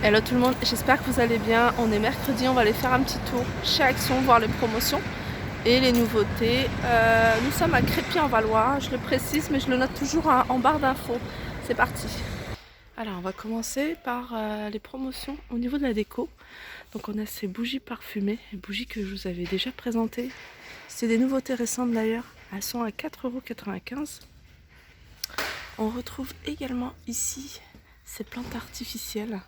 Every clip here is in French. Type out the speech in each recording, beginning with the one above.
Hello tout le monde, j'espère que vous allez bien. On est mercredi, on va aller faire un petit tour chez Action, voir les promotions et les nouveautés. Nous sommes à Crépy-en-Valois, je le précise, mais je le note toujours en barre d'infos. C'est parti. Alors on va commencer par les promotions au niveau de la déco. Donc on a ces bougies parfumées, les bougies que je vous avais déjà présentées. C'est des nouveautés récentes d'ailleurs, elles sont à 4,95 €. On retrouve également ici ces plantes artificielles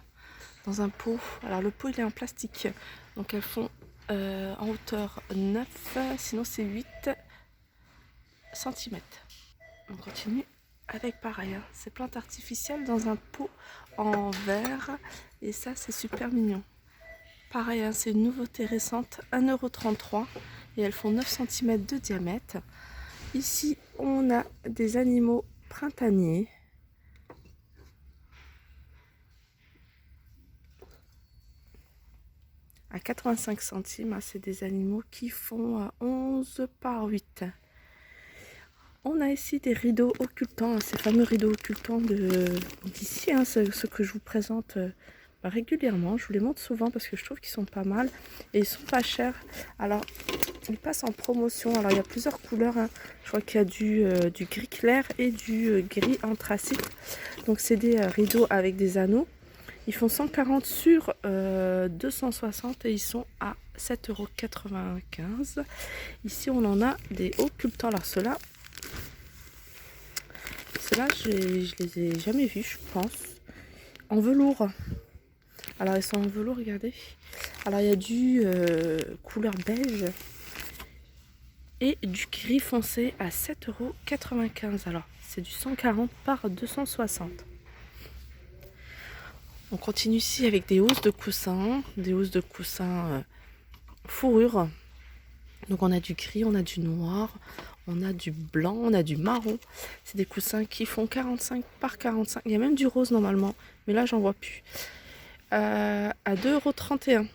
dans un pot. Alors le pot il est en plastique, donc elles font en hauteur 9, sinon c'est 8 cm. On continue avec pareil, hein, ces plantes artificielles dans un pot en verre, et ça c'est super mignon. Pareil, hein, c'est une nouveauté récente, 1,33 € et elles font 9 cm de diamètre. Ici on a des animaux printaniers. À 85 centimes, hein, c'est des animaux qui font 11 par 8. On a ici des rideaux occultants, hein, ces fameux rideaux occultants d'ici, hein, ce que je vous présente régulièrement. Je vous les montre souvent parce que je trouve qu'ils sont pas mal et ils sont pas chers. Alors, ils passent en promotion. Alors, il y a plusieurs couleurs, hein. Je crois qu'il y a du gris clair et du gris anthracite. Donc, c'est des rideaux avec des anneaux. Ils font 140 sur 260 et ils sont à 7,95 €. Ici, on en a des occultants. Alors, ceux-là, je les ai jamais vus, je pense. En velours. Alors, ils sont en velours, regardez. Alors, il y a du couleur beige et du gris foncé à 7,95 €. Alors, c'est du 140 par 260. On continue ici avec des housses de coussins, fourrure. Donc on a du gris, on a du noir, on a du blanc, on a du marron. C'est des coussins qui font 45 par 45. Il y a même du rose normalement, mais là j'en vois plus. À 2,31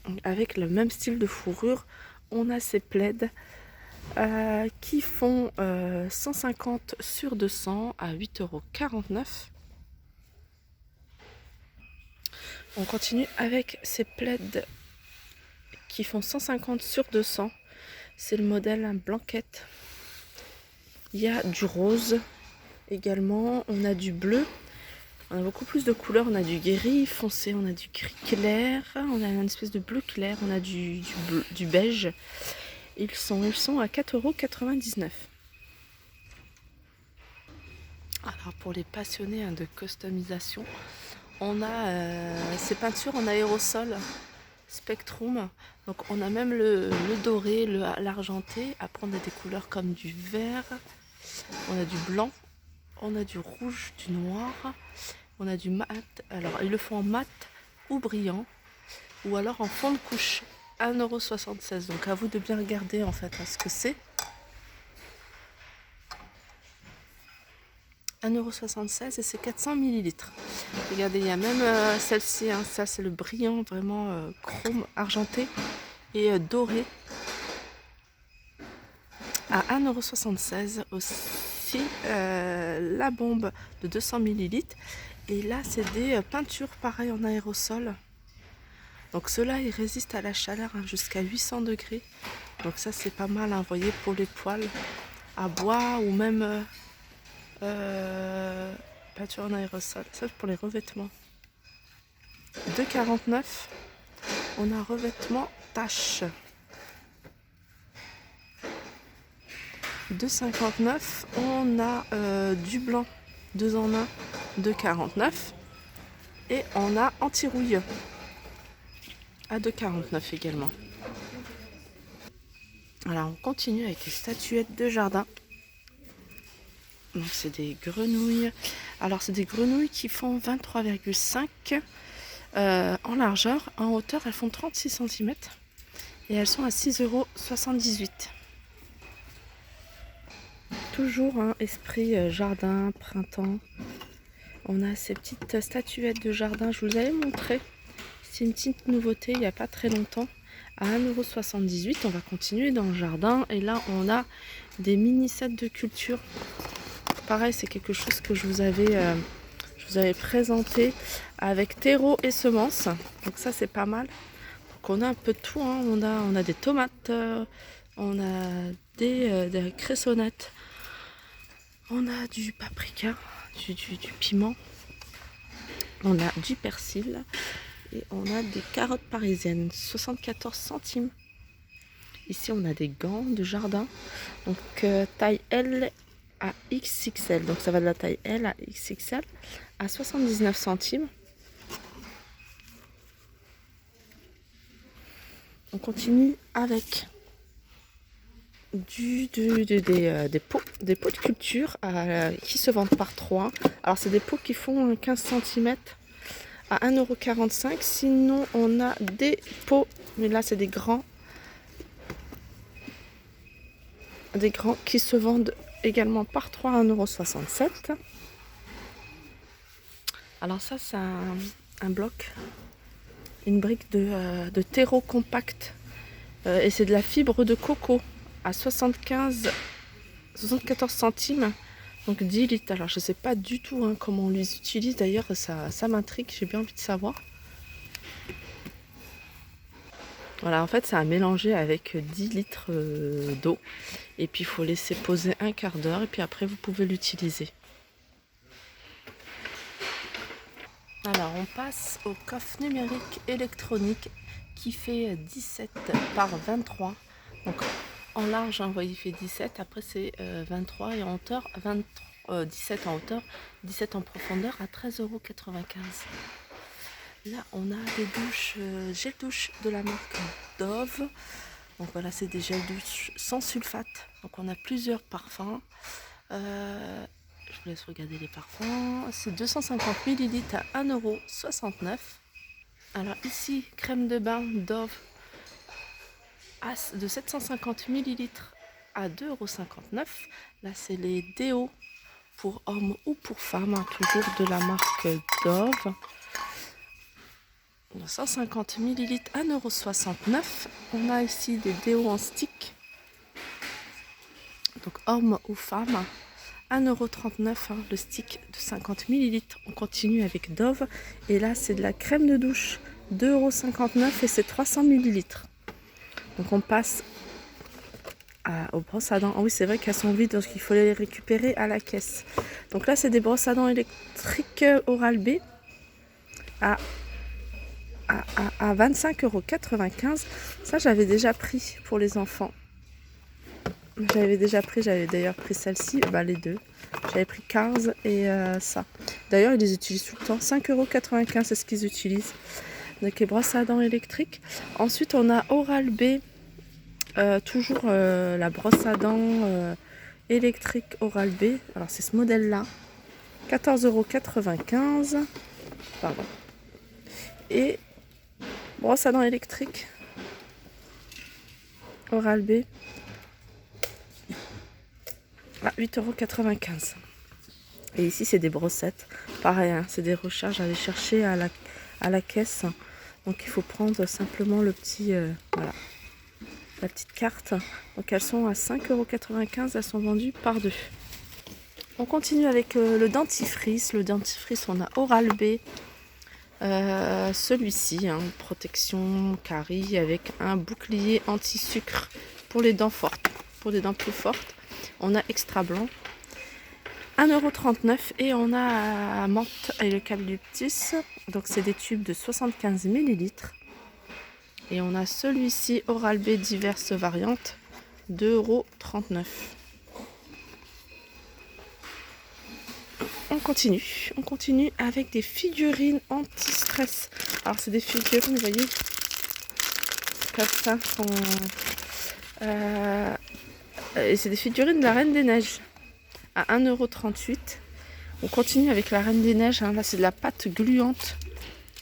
€. Avec le même style de fourrure, on a ces plaids qui font 150 sur 200 à 8,49 €. On continue avec ces plaids qui font 150 sur 200. C'est le modèle blanquette. Il y a du rose également. On a du bleu. On a beaucoup plus de couleurs. On a du gris foncé. On a du gris clair. On a une espèce de bleu clair. On a du beige. Ils sont à 4,99 €. Alors pour les passionnés, hein, de customisation, on a ces peintures en aérosol Spectrum. Donc on a même le doré, l'argenté. Après on a des couleurs comme du vert, on a du blanc, on a du rouge, du noir, on a du mat. Alors ils le font en mat ou brillant, ou alors en fond de couche. 1,76 €. Donc à vous de bien regarder en fait ce que c'est. 1,76 € et c'est 400 ml. Regardez, il y a même celle-ci, hein, ça c'est le brillant, vraiment chrome argenté et doré, à 1,76 € aussi. La bombe de 200 ml. Et là c'est des peintures pareilles en aérosol. Donc ceux-là ils résistent à la chaleur, hein, jusqu'à 800 degrés. Donc ça c'est pas mal, hein, vous voyez, pour les poêles à bois ou même peinture en aérosol. Ça pour les revêtements. 2,49 €. On a revêtement tache. 2,59 €. On a du blanc 2 en 1. 2,49 €. Et on a anti-rouille à 2,49 € également. Alors on continue avec les statuettes de jardin. Donc c'est des grenouilles. Alors c'est des grenouilles qui font 23,5 en largeur. En hauteur elles font 36 cm et elles sont à 6,78 €. Toujours un esprit jardin, printemps. On a ces petites statuettes de jardin, je vous avais montré. C'est une petite nouveauté il n'y a pas très longtemps. À 1,78 €. On va continuer dans le jardin et là on a des mini sets de culture. Pareil, c'est quelque chose que je vous vous avais présenté avec terreau et semences. Donc ça c'est pas mal. Donc on a un peu de tout, hein. On a des tomates, on a des cressonnettes, on a du paprika, du piment, on a du persil et on a des carottes parisiennes, 74 centimes. Ici on a des gants de jardin, donc taille L à XXL, donc ça va de la taille L à XXL à 79 centimes. On continue avec des pots de culture qui se vendent par 3. Alors c'est des pots qui font 15 cm à 1,45 €. Sinon on a des pots, mais là c'est des grands qui se vendent également par 3 à 1,67 €. Alors ça c'est un bloc, une brique de terreau compact et c'est de la fibre de coco à 74 centimes, donc 10 litres. Alors je sais pas du tout hein, comment on les utilise, d'ailleurs ça m'intrigue, j'ai bien envie de savoir. Voilà, en fait c'est à mélanger avec 10 litres d'eau et puis il faut laisser poser un quart d'heure et puis après vous pouvez l'utiliser. Alors on passe au coffre numérique électronique qui fait 17 par 23. Donc en large, hein, vous voyez, il fait 17, après c'est 23 et en hauteur 17 en hauteur, 17 en profondeur à 13,95 €. Là on a des douches, gel douche de la marque Dove. Donc voilà, c'est des gels douche sans sulfate. Donc on a plusieurs parfums. Je vous laisse regarder les parfums. C'est 250 ml à 1,69 €. Alors ici, crème de bain Dove de 750 ml à 2,59 €. Là, c'est les déos pour hommes ou pour femmes, hein, toujours de la marque Dove. 150 ml, 1,69 €. On a ici des déos en stick, donc hommes ou femmes, 1,39 €, hein, le stick de 50 ml. On continue avec Dove. Et là, c'est de la crème de douche, 2,59 € et c'est 300 ml. Donc on passe aux brosses à dents. Ah oui, c'est vrai qu'elles sont vides, donc il faut les récupérer à la caisse. Donc là, c'est des brosses à dents électriques Oral-B à 25,95 €. Ça, j'avais déjà pris pour les enfants. J'avais d'ailleurs pris celle-ci, les deux. J'avais pris Cars et ça. D'ailleurs, ils les utilisent tout le temps. 5,95 €, c'est ce qu'ils utilisent. Donc les brosses à dents électriques. Ensuite, on a Oral-B. Toujours la brosse à dents électrique Oral-B. Alors c'est ce modèle-là. 14,95 €. Pardon. Et brosse à dents électrique Oral-B à 8,95 €. Et ici c'est des brossettes. Pareil, hein, c'est des recharges à aller chercher à la caisse. Donc il faut prendre simplement le petit voilà, la petite carte. Donc elles sont à 5,95 €. Elles sont vendues par deux. On continue avec le dentifrice. Le dentifrice, on a Oral-B. Celui-ci, hein, protection carie avec un bouclier anti-sucre pour les dents fortes, pour des dents plus fortes. On a extra blanc, 1,39 € et on a menthe et l'eucalyptus. Donc c'est des tubes de 75 ml. Et on a celui-ci Oral-B diverses variantes, 2,39 €. On continue avec des figurines anti-stress. Alors c'est des figurines, vous voyez, comme ça, et c'est des figurines de la Reine des Neiges à 1,38 €. On continue avec la Reine des Neiges, hein. Là c'est de la pâte gluante.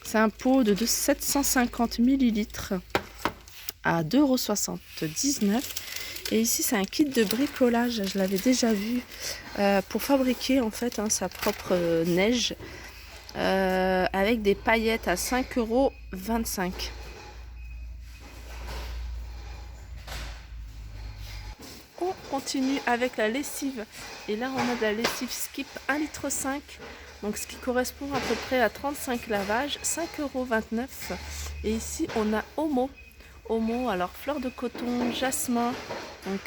C'est un pot de 750 ml à 2,79 €. Et ici c'est un kit de bricolage, je l'avais déjà vu, pour fabriquer en fait sa propre neige avec des paillettes à 5,25 €. On continue avec la lessive et là on a de la lessive Skip 1,5 litre Donc ce qui correspond à peu près à 35 lavages, 5,29 €. Et ici on a Omo. Omo, alors fleur de coton, jasmin, donc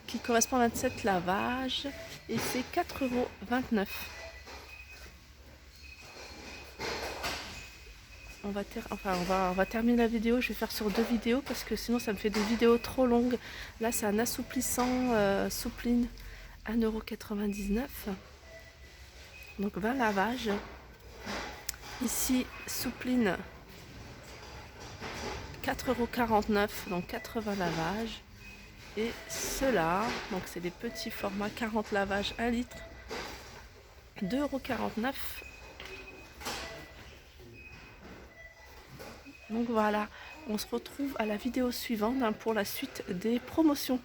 qui correspond à 27 lavages. Et c'est 4,29 €. On va terminer la vidéo. Je vais faire sur 2 vidéos parce que sinon ça me fait des vidéos trop longues. Là c'est un assouplissant Soupline 1,99 €. Donc 20 lavages. Ici Soupline 4,49 €, donc 80 lavages. Et ceux-là, donc c'est des petits formats 40 lavages 1 litre, 2,49 €. Donc voilà, on se retrouve à la vidéo suivante pour la suite des promotions.